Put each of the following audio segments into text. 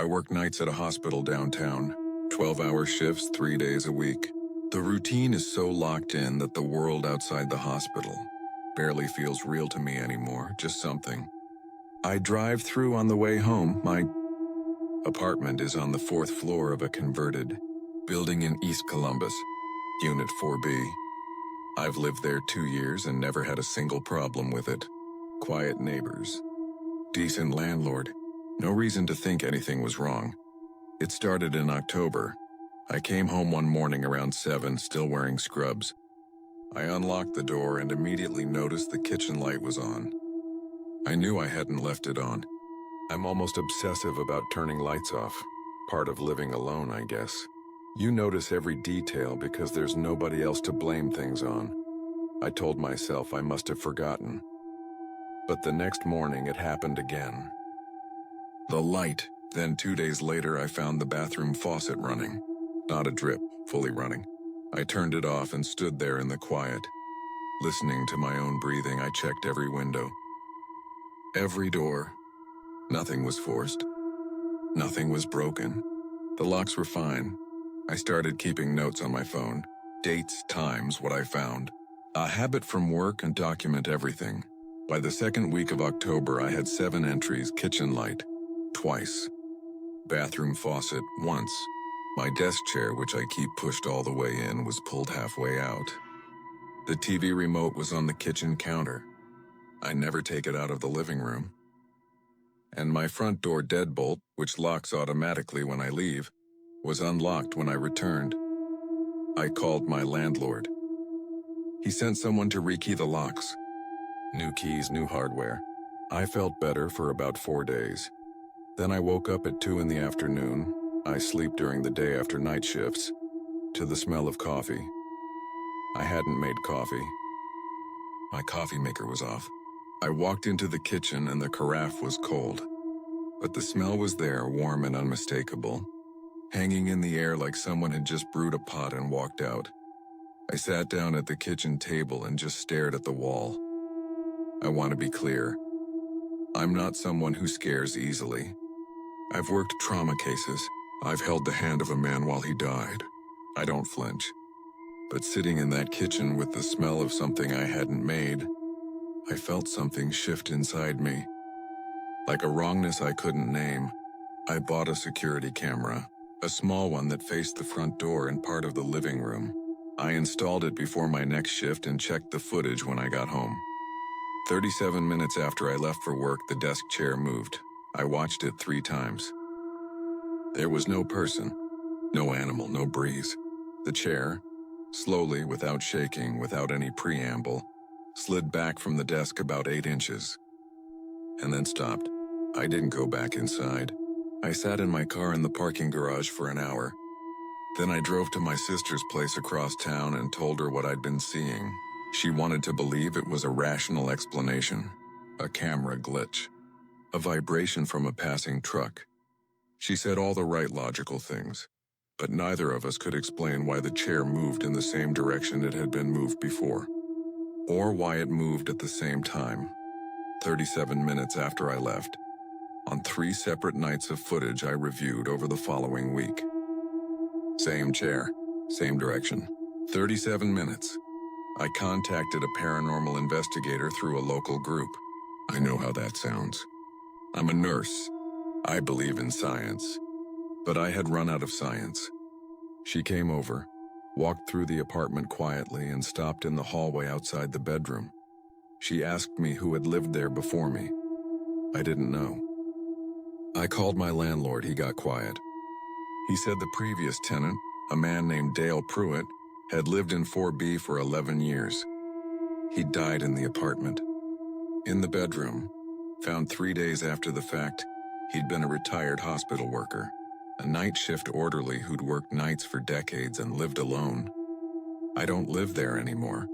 I work nights at a hospital downtown, 12-hour shifts 3 days a week. The routine is so locked in that the world outside the hospital barely feels real to me anymore, just something. I drive through on the way home. My apartment is on the 4th floor of a converted building in East Columbus, Unit 4B. I've lived there 2 years and never had a single problem with it. Quiet neighbors. Decent landlord. No reason to think anything was wrong. It started in October. I came home one morning around 7, still wearing scrubs. I unlocked the door and immediately noticed the kitchen light was on. I knew I hadn't left it on. I'm almost obsessive about turning lights off. Part of living alone, I guess. You notice every detail because there's nobody else to blame things on. I told myself I must have forgotten. But the next morning it happened again. The light. Then 2 days later I found the bathroom faucet running. Not a drip, fully running. I turned it off and stood there in the quiet. Listening to my own breathing, I checked every window. Every door. Nothing was forced. Nothing was broken. The locks were fine. I started keeping notes on my phone. Dates, times, what I found. A habit from work and document everything. By the second week of October, I had 7 entries. Kitchen light, twice. Bathroom faucet, once. My desk chair, which I keep pushed all the way in, was pulled halfway out. The TV remote was on the kitchen counter. I never take it out of the living room. And my front door deadbolt, which locks automatically when I leave, was unlocked when I returned. I called my landlord. He sent someone to rekey the locks. New keys, new hardware. I felt better for about 4 days. Then I woke up at 2 in the afternoon. I sleep during the day after night shifts, to the smell of coffee. I hadn't made coffee. My coffee maker was off. I walked into the kitchen and the carafe was cold. But the smell was there, warm and unmistakable, hanging in the air like someone had just brewed a pot and walked out. I sat down at the kitchen table and just stared at the wall. I want to be clear. I'm not someone who scares easily. I've worked trauma cases. I've held the hand of a man while he died. I don't flinch. But sitting in that kitchen with the smell of something I hadn't made, I felt something shift inside me. Like a wrongness I couldn't name, I bought a security camera, a small one that faced the front door and part of the living room. I installed it before my next shift and checked the footage when I got home. 37 minutes after I left for work, the desk chair moved. I watched it 3 times. There was no person, no animal, no breeze. The chair, slowly, without shaking, without any preamble, slid back from the desk about 8 inches. And then stopped. I didn't go back inside. I sat in my car in the parking garage for an hour. Then I drove to my sister's place across town and told her what I'd been seeing. She wanted to believe it was a rational explanation. A camera glitch. A vibration from a passing truck. She said all the right logical things, but neither of us could explain why the chair moved in the same direction it had been moved before, or why it moved at the same time, 37 minutes after I left, on 3 separate nights of footage I reviewed over the following week. Same chair, same direction, 37 minutes. I contacted a paranormal investigator through a local group. I know how that sounds. I'm a nurse. I believe in science. But I had run out of science. She came over, walked through the apartment quietly, and stopped in the hallway outside the bedroom. She asked me who had lived there before me. I didn't know. I called my landlord. He got quiet. He said the previous tenant, a man named Dale Pruitt, had lived in 4B for 11 years. He died in the apartment. In the bedroom, found 3 days after the fact, he'd been a retired hospital worker, a night shift orderly who'd worked nights for decades and lived alone. I don't live there anymore.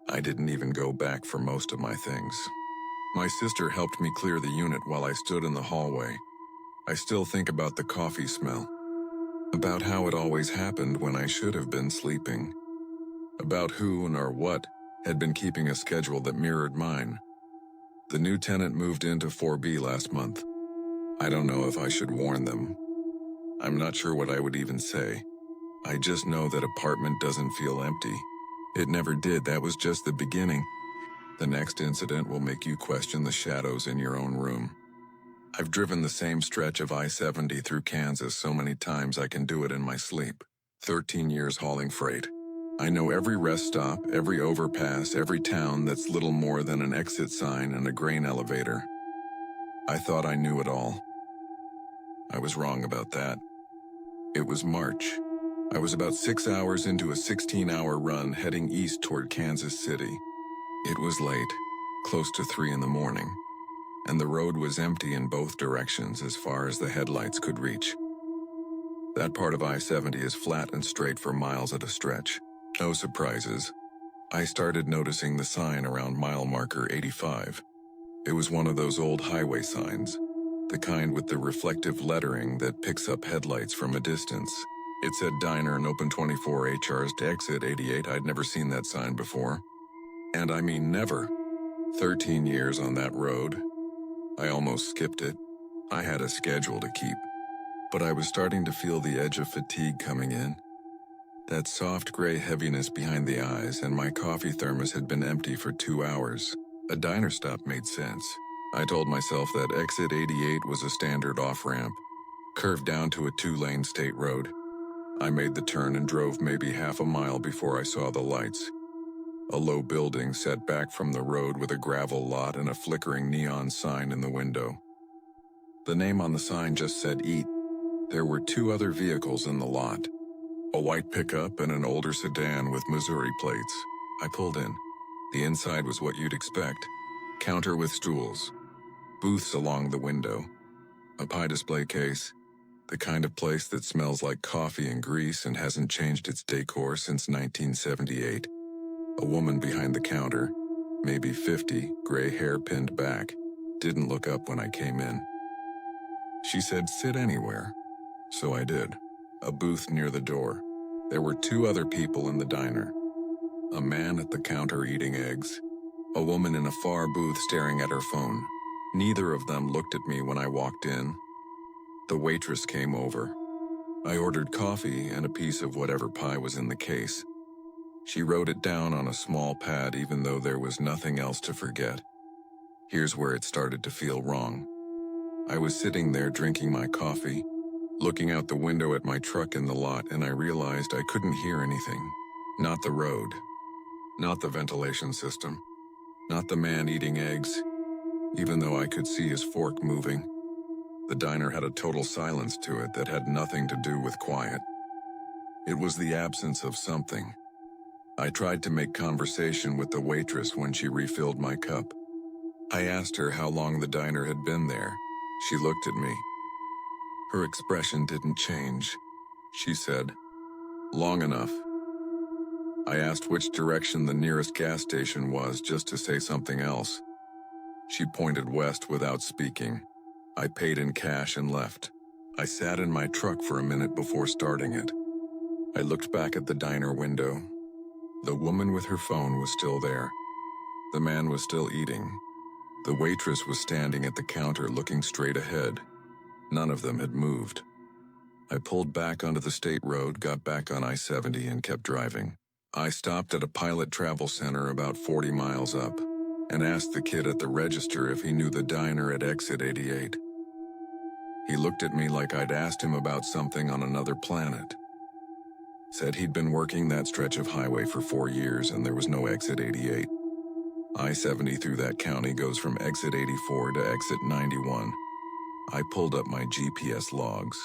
I didn't even go back for most of my things. My sister helped me clear the unit while I stood in the hallway. I still think about the coffee smell. About how it always happened when I should have been sleeping. About who and or what had been keeping a schedule that mirrored mine. The new tenant moved into 4B last month. I don't know if I should warn them. I'm not sure what I would even say. I just know that apartment doesn't feel empty. It never did, that was just the beginning. The next incident will make you question the shadows in your own room. I've driven the same stretch of I-70 through Kansas so many times I can do it in my sleep. 13 years hauling freight. I know every rest stop, every overpass, every town that's little more than an exit sign and a grain elevator. I thought I knew it all. I was wrong about that. It was March. I was about 6 hours into a 16-hour run heading east toward Kansas City. It was late, close to 3 in the morning, and the road was empty in both directions as far as the headlights could reach. That part of I-70 is flat and straight for miles at a stretch. No surprises. I started noticing the sign around mile marker 85. It was one of those old highway signs, the kind with the reflective lettering that picks up headlights from a distance. It said diner and open 24 HRs to exit 88. I'd never seen that sign before. And I mean never. 13 years on that road. I almost skipped it. I had a schedule to keep. But I was starting to feel the edge of fatigue coming in. That soft gray heaviness behind the eyes, and my coffee thermos had been empty for 2 hours. A diner stop made sense. I told myself that exit 88 was a standard off-ramp, curved down to a 2-lane state road. I made the turn and drove maybe half a mile before I saw the lights. A low building set back from the road with a gravel lot and a flickering neon sign in the window. The name on the sign just said Eat. There were 2 other vehicles in the lot. A white pickup and an older sedan with Missouri plates. I pulled in. The inside was what you'd expect. Counter with stools. Booths along the window. A pie display case. The kind of place that smells like coffee and grease and hasn't changed its decor since 1978. A woman behind the counter, maybe 50, gray hair pinned back, didn't look up when I came in. She said sit anywhere. So I did. A booth near the door. There were 2 other people in the diner. A man at the counter eating eggs. A woman in a far booth staring at her phone. Neither of them looked at me when I walked in. The waitress came over. I ordered coffee and a piece of whatever pie was in the case. She wrote it down on a small pad even though there was nothing else to forget. Here's where it started to feel wrong. I was sitting there drinking my coffee, looking out the window at my truck in the lot, and I realized I couldn't hear anything. Not the road. Not the ventilation system. Not the man eating eggs, even though I could see his fork moving. The diner had a total silence to it that had nothing to do with quiet. It was the absence of something. I tried to make conversation with the waitress when she refilled my cup. I asked her how long the diner had been there. She looked at me. Her expression didn't change. She said, "Long enough." I asked which direction the nearest gas station was just to say something else. She pointed west without speaking. I paid in cash and left. I sat in my truck for a minute before starting it. I looked back at the diner window. The woman with her phone was still there. The man was still eating. The waitress was standing at the counter looking straight ahead. None of them had moved. I pulled back onto the state road, got back on I-70 and kept driving. I stopped at a pilot travel center about 40 miles up and asked the kid at the register if he knew the diner at exit 88. He looked at me like I'd asked him about something on another planet. Said he'd been working that stretch of highway for 4 years and there was no exit 88. I-70 through that county goes from exit 84 to exit 91. I pulled up my GPS logs.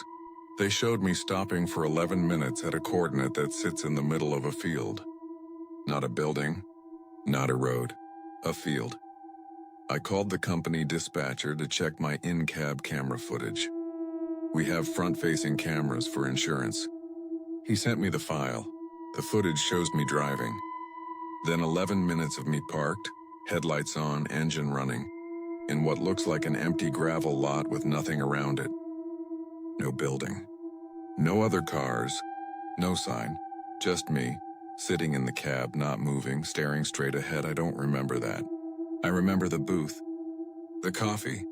They showed me stopping for 11 minutes at a coordinate that sits in the middle of a field. Not a building, not a road, a field. I called the company dispatcher to check my in-cab camera footage. We have front-facing cameras for insurance. He sent me the file. The footage shows me driving. Then 11 minutes of me parked, headlights on, engine running, in what looks like an empty gravel lot with nothing around it. No building. No other cars. No sign. Just me, sitting in the cab, not moving, staring straight ahead. I don't remember that. I remember the booth, the coffee,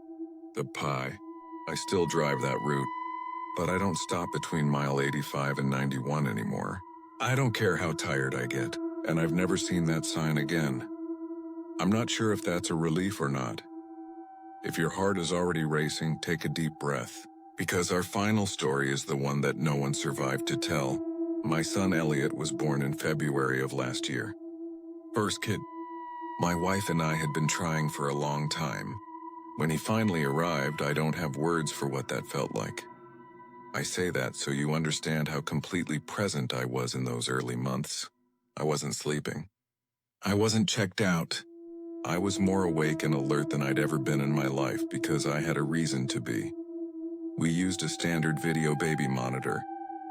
the pie. I still drive that route, but I don't stop between mile 85 and 91 anymore. I don't care how tired I get, and I've never seen that sign again. I'm not sure if that's a relief or not. If your heart is already racing, take a deep breath, because our final story is the one that no one survived to tell. My son Elliot was born in February of last year. First kid. My wife and I had been trying for a long time. When he finally arrived, I don't have words for what that felt like. I say that so you understand how completely present I was in those early months. I wasn't sleeping. I wasn't checked out. I was more awake and alert than I'd ever been in my life because I had a reason to be. We used a standard video baby monitor,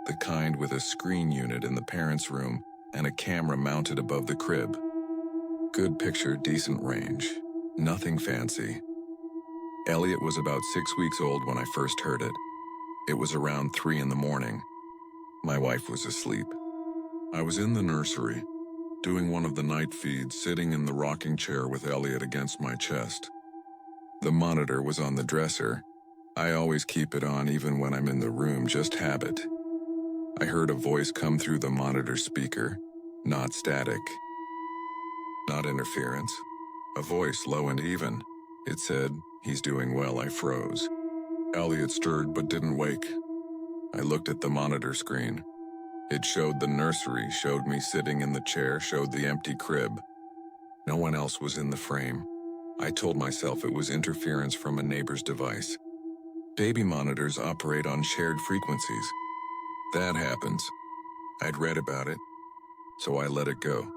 the kind with a screen unit in the parents' room and a camera mounted above the crib. Good picture, decent range. Nothing fancy. Elliot was about 6 weeks old when I first heard it. It was around 3 in the morning. My wife was asleep. I was in the nursery, doing one of the night feeds, sitting in the rocking chair with Elliot against my chest. The monitor was on the dresser. I always keep it on even when I'm in the room, just habit. I heard a voice come through the monitor speaker, not static, not interference. A voice low and even. It said, "He's doing well." I froze. Elliot stirred but didn't wake. I looked at the monitor screen. It showed the nursery, showed me sitting in the chair, showed the empty crib. No one else was in the frame. I told myself it was interference from a neighbor's device. Baby monitors operate on shared frequencies. That happens. I'd read about it, so I let it go.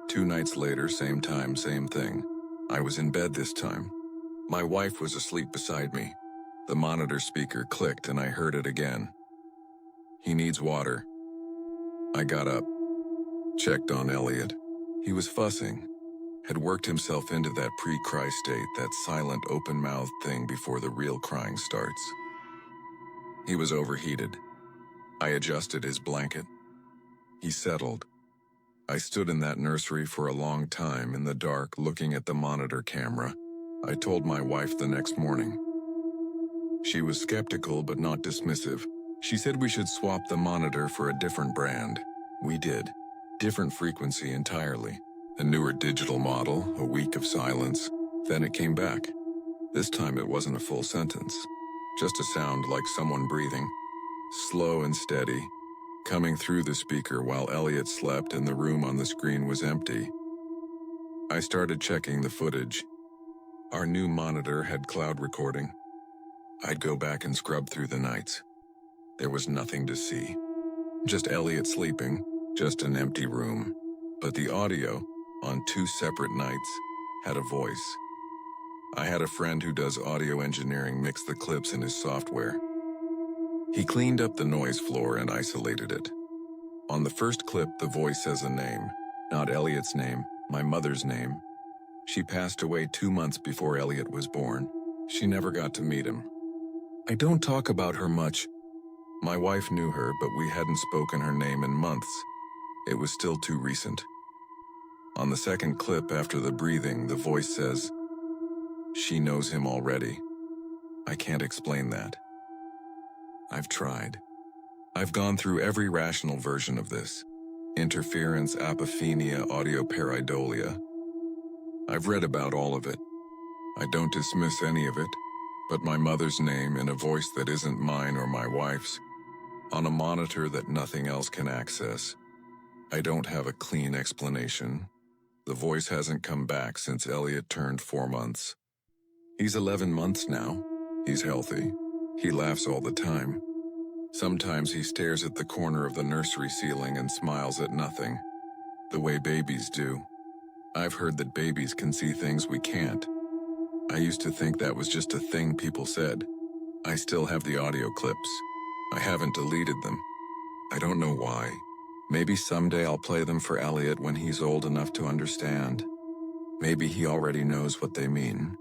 2 nights later, same time, same thing. I was in bed this time. My wife was asleep beside me. The monitor speaker clicked and I heard it again. "He needs water." I got up, checked on Elliot. He was fussing, had worked himself into that pre-cry state, that silent, open-mouthed thing before the real crying starts. He was overheated. I adjusted his blanket. He settled. I stood in that nursery for a long time in the dark, looking at the monitor camera. I told my wife the next morning. She was skeptical but not dismissive. She said we should swap the monitor for a different brand. We did. Different frequency entirely. A newer digital model, a week of silence. Then it came back. This time it wasn't a full sentence. Just a sound like someone breathing. Slow and steady. Coming through the speaker while Elliot slept and the room on the screen was empty. I started checking the footage. Our new monitor had cloud recording. I'd go back and scrub through the nights. There was nothing to see. Just Elliot sleeping, just an empty room. But the audio, on 2 separate nights, had a voice. I had a friend who does audio engineering mix the clips in his software. He cleaned up the noise floor and isolated it. On the first clip, the voice says a name. Not Elliot's name, my mother's name. She passed away 2 months before Elliot was born. She never got to meet him. I don't talk about her much. My wife knew her, but we hadn't spoken her name in months. It was still too recent. On the second clip after the breathing, the voice says, "She knows him already." I can't explain that. I've tried. I've gone through every rational version of this. Interference, apophenia, audio pareidolia. I've read about all of it. I don't dismiss any of it, but my mother's name in a voice that isn't mine or my wife's, on a monitor that nothing else can access. I don't have a clean explanation. The voice hasn't come back since Elliot turned 4 months. He's 11 months now. He's healthy. He laughs all the time. Sometimes he stares at the corner of the nursery ceiling and smiles at nothing, the way babies do. I've heard that babies can see things we can't. I used to think that was just a thing people said. I still have the audio clips. I haven't deleted them. I don't know why. Maybe someday I'll play them for Elliot when he's old enough to understand. Maybe he already knows what they mean.